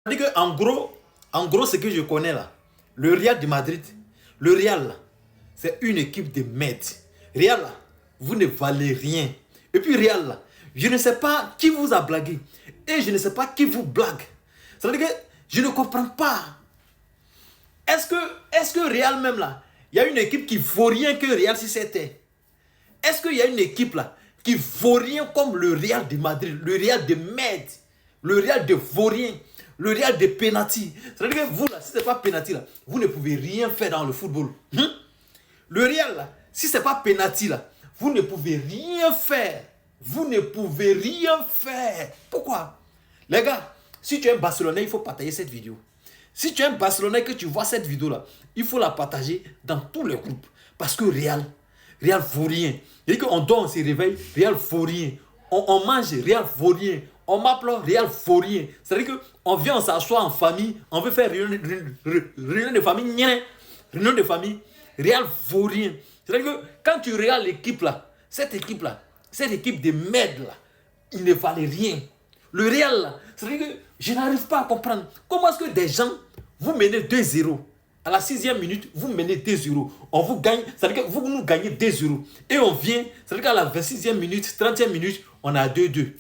C'est-à-dire en gros, ce que je connais là, le Real de Madrid, le Real là, c'est une équipe de merde. Real là, vous ne valez rien. Et puis Real là, je ne sais pas qui vous a blagué. Et je ne sais pas qui vous blague. C'est-à-dire que je ne comprends pas. Est-ce que Real même là, il y a une équipe qui vaut rien que Real si c'était? Est-ce qu'il y a une équipe là qui vaut rien comme le Real de Madrid, le Real de merde, le Real de vaurien, le Real de penalty? C'est-à-dire que vous là, si ce n'est pas penalty là, vous ne pouvez rien faire dans le football. Le Real là, si ce n'est pas penalty là, vous ne pouvez rien faire. Vous ne pouvez rien faire. Pourquoi? Les gars, si tu es un Barcelonais, il faut partager cette vidéo. Si tu es un Barcelonais que tu vois cette vidéo là, il faut la partager dans tous les groupes. Parce que Real vaut rien. C'est-à-dire qu'on dort, on se réveille, Real vaut rien. On mange, Real vaut rien. On m'appelle, Real vaut rien. C'est-à-dire qu'on vient, on s'assoit en famille, on veut faire réunion de famille, réunion de famille, Real vaut rien. C'est-à-dire que quand tu regardes l'équipe là, cette équipe de merde là, il ne valait rien. Le Real là, c'est-à-dire que je n'arrive pas à comprendre. Comment est-ce que des gens, vous menez 2-0, à la 6e minute, vous menez 2-0, on vous gagne, c'est-à-dire que vous nous gagnez 2-0, et on vient, c'est-à-dire qu'à la 26e minute, 30e minute, on a 2-2.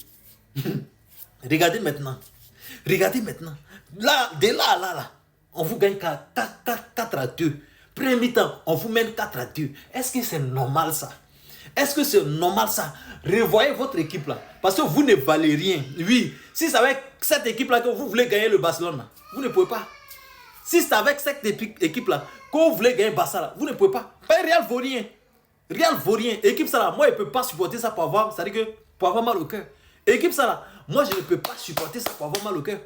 Regardez maintenant. Là, de là, on vous gagne 4-2. Premier mi-temps, on vous mène 4-2. Est-ce que c'est normal ça? Est-ce que c'est normal ça? Revoyez votre équipe là. Parce que vous ne valez rien. Oui, si c'est avec cette équipe là que vous voulez gagner le Barcelone là, vous ne pouvez pas. Si c'est avec cette équipe là que vous voulez gagner Barça là, vous ne pouvez pas. Real vaut rien. Real vaut rien. Équipe ça là, moi je ne peux pas supporter ça pour avoir, c'est-à-dire que pour avoir mal au cœur. Équipe ça là, moi je ne peux pas supporter ça pour avoir mal au cœur.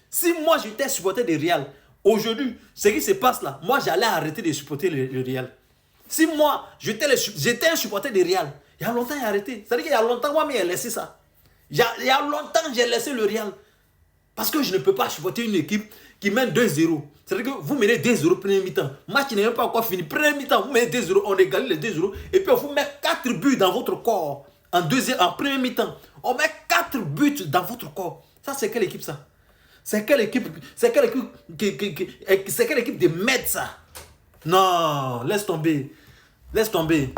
Si moi j'étais supporter de Real, aujourd'hui, ce qui se passe là, moi j'allais arrêter de supporter le Real. Si moi, j'étais un supporter de Real, il y a longtemps, j'ai arrêté. C'est-à-dire qu'il y a longtemps, moi, j'ai laissé ça. Il y a longtemps, j'ai laissé le Real. Parce que je ne peux pas supporter une équipe qui mène 2-0. C'est-à-dire que vous menez 2-0 premier mi-temps. Match n'est même pas encore fini. Premier mi-temps, vous menez 2-0, on égalise les 2-0. Et puis on vous met 4 buts dans votre corps. En premier mi-temps. On met 4 buts dans votre corps. Ça, c'est quelle équipe ça? C'est quelle équipe de merde ça? Non, laisse tomber. Laisse tomber.